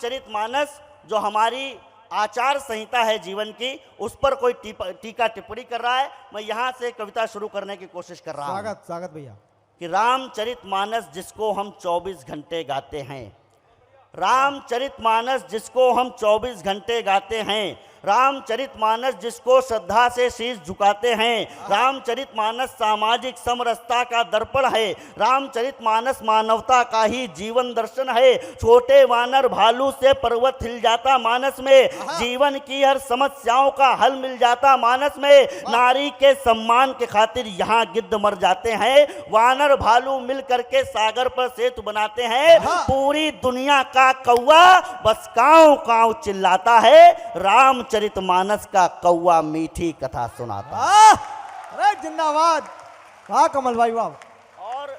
रामचरितमानस जो हमारी आचार संहिता है जीवन की, उस पर कोई टीका टिप्पणी कर रहा है। मैं यहां से कविता शुरू करने की कोशिश कर रहा हूं। स्वागत स्वागत भैया। कि रामचरितमानस जिसको हम 24 घंटे गाते हैं, रामचरितमानस जिसको हम 24 घंटे गाते हैं, रामचरितमानस जिसको श्रद्धा से शीश झुकाते हैं, रामचरितमानस सामाजिक समरसता का दर्पण है, रामचरितमानस मानवता का ही जीवन दर्शन है। छोटे वानर भालू से पर्वत हिल जाता मानस में, जीवन की हर समस्याओं का हल मिल जाता मानस में। नारी के सम्मान के खातिर यहाँ गिद्ध मर जाते हैं, वानर भालू मिल करके सागर पर सेतु बनाते हैं। पूरी दुनिया का कौवा बस कांव कांव चिल्लाता है, रामचरितमानस का कौवा मीठी कथा सुनाता। अरे जिंदाबाद, वाह कमल भाई वाह। और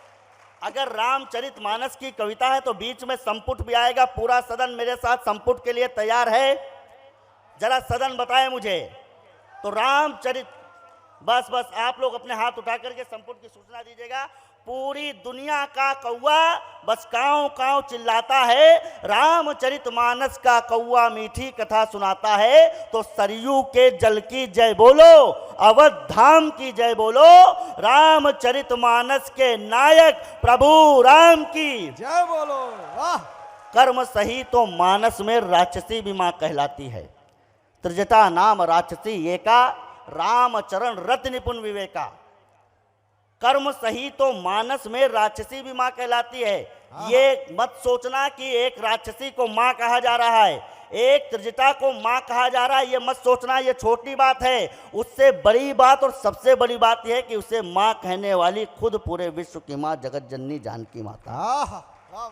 अगर रामचरितमानस की कविता है तो बीच में संपुट भी आएगा। पूरा सदन मेरे साथ संपुट के लिए तैयार है? जरा सदन बताए मुझे। तो रामचरित, बस बस आप लोग अपने हाथ उठा करके संपुट की सूचना दीजिएगा। पूरी दुनिया का कौवा बस कांव कांव चिल्लाता है, रामचरितमानस का कौवा मीठी कथा सुनाता है। तो सरयू के जल की जय बोलो, अवध धाम की जय बोलो, रामचरितमानस के नायक प्रभु राम की जय बोलो। वाह। कर्म सही तो मानस में राक्षसी भी मां कहलाती है, त्रिजटा नाम राक्षसी एका, रामचरण रति निपुण विवेका। कर्म सही तो मानस में राक्षसी भी मां कहलाती है। ये मत सोचना कि एक राक्षसी को मां कहा जा रहा है, एक त्रिजटा को मां कहा जा रहा है, ये मत सोचना ये छोटी बात है। उससे बड़ी बात और सबसे बड़ी बात यह है कि उसे मां कहने वाली खुद पूरे विश्व की मां जगत जननी जानकी माता।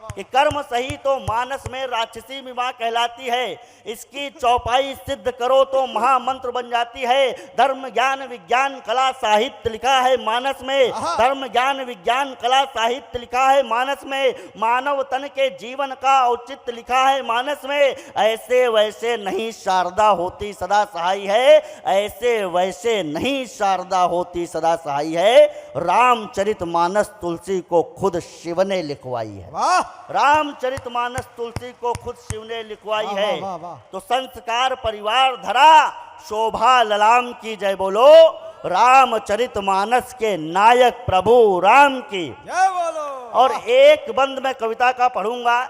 कि कर्म सही तो मानस में राक्षसी भी मां कहलाती है, इसकी चौपाई सिद्ध करो तो महामंत्र बन जाती है। धर्म ज्ञान विज्ञान कला साहित्य लिखा है मानस में, धर्म ज्ञान विज्ञान कला साहित्य लिखा है मानस में। मानव तन के जीवन का औचित्य लिखा है मानस में। ऐसे वैसे नहीं शारदा होती सदा सहाय है, ऐसे वैसे नहीं शारदा होती सदा सहाय है। रामचरितमानस तुलसी को खुद शिव ने लिखवाई है। रामचरितमानस तुलसी को खुद शिव ने लिखवाई है। तो संस्कार परिवार धरा, शोभा ललाम की जय बोलो, रामचरितमानस के नायक प्रभु राम की जय बोलो। और एक बंद मैं कविता का पढ़ूंगा,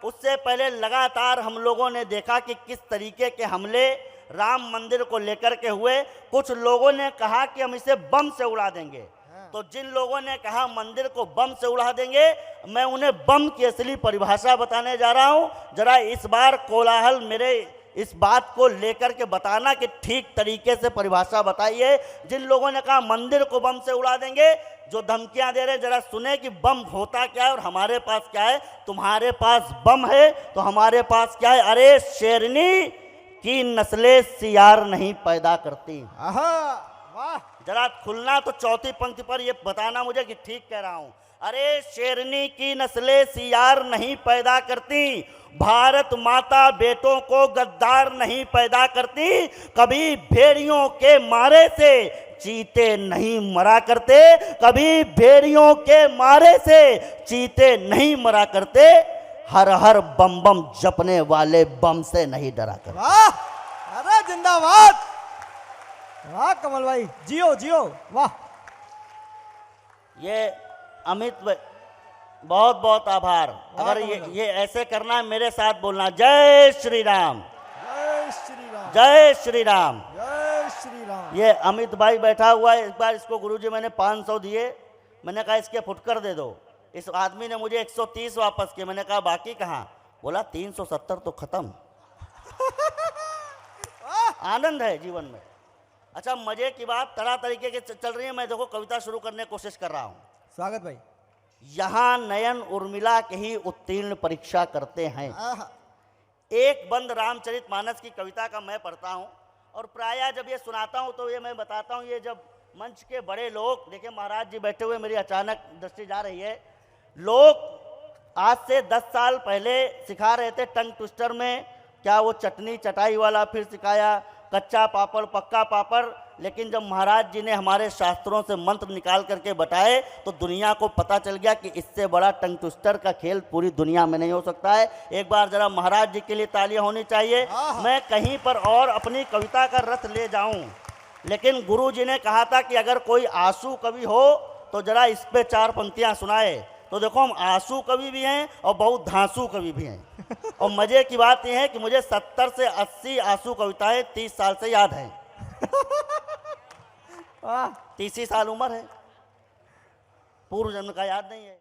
उससे पहले लगातार हम लोगों ने देखा कि किस तरीके के हमले राम मंदिर को लेकर के हुए। कुछ लोगों ने कहा कि हम इसे बम से उड़ा देंगे, तो जिन लोगों ने कहा मंदिर को बम से उड़ा देंगे, मैं उन्हें बम की असली परिभाषा बताने जा रहा हूं। जरा इस बार कोलाहल मेरे इस बात को लेकर के बताना कि ठीक तरीके से परिभाषा बताइए। जिन लोगों ने कहा मंदिर को बम से उड़ा देंगे, जो धमकियां दे रहे हैं, जरा सुने कि बम होता क्या है और हमारे पास क्या है। तुम्हारे पास बम है तो हमारे पास क्या है? अरे शेरनी की नस्लें सियार नहीं पैदा करती। वाह। जरा खुलना तो चौथी पंक्ति पर ये बताना मुझे कि ठीक कह रहा हूं। अरे शेरनी की नस्लें सियार नहीं पैदा करती, भारत माता बेटों को गद्दार नहीं पैदा करती। कभी भेड़ियों के मारे से चीते नहीं मरा करते, कभी भेड़ियों के मारे से चीते नहीं मरा करते। हर हर बम बम जपने वाले बम से नहीं डरा करते। वाह। अरे जिंदाबाद, वाह कमल भाई, जियो जियो। वाह। ये अमित बहुत बहुत आभार। अगर ये ऐसे करना है मेरे साथ बोलना, जय श्री राम, जय श्री राम, जय श्री राम, जय श्री राम। ये अमित भाई बैठा हुआ है। एक बार इसको गुरुजी मैंने 500 दिए, मैंने कहा इसके फुटकर दे दो। इस आदमी ने मुझे 130 वापस किए। मैंने कहा बाकी कहाँ? बोला 370 तो खत्म। आनंद है जीवन में। अच्छा, मजे की बात तरह तरीके के चल रही है। मैं देखो कविता शुरू करने की कोशिश कर रहा हूं। स्वागत भाई। यहां नयन उर्मिला के ही उत्तीर्ण परीक्षा करते हैं। एक बंद रामचरितमानस की कविता का मैं पढ़ता हूं और प्रायः जब ये सुनाता हूं तो ये मैं बताता हूं, ये जब मंच के बड़े लोग, देखिए महाराज जी बैठे हुए, मेरी अचानक दृष्टि जा रही है। लोग आज से 10 साल पहले सिखा रहे थे टंग ट्विस्टर में, क्या वो चटनी चटाई वाला फिर सिखाया, कच्चा पापड़ पक्का पापड़। लेकिन जब महाराज जी ने हमारे शास्त्रों से मंत्र निकाल करके बताए तो दुनिया को पता चल गया कि इससे बड़ा टंग ट्विस्टर का खेल पूरी दुनिया में नहीं हो सकता है। एक बार जरा महाराज जी के लिए तालियां होनी चाहिए। मैं कहीं पर और अपनी कविता का रथ ले जाऊं, लेकिन गुरु जी ने कहा था कि अगर कोई आंसू कवि हो तो जरा इस पे 4 पंक्तियां सुनाए। तो देखो, हम आंसू कवि भी हैं और बहुत धांसू कवि भी हैं। और मजे की बात यह है कि मुझे 70 से 80 आंसू कविताएं 30 साल से याद हैं। 30 ही साल उम्र है, पूर्व जन्म का याद नहीं है।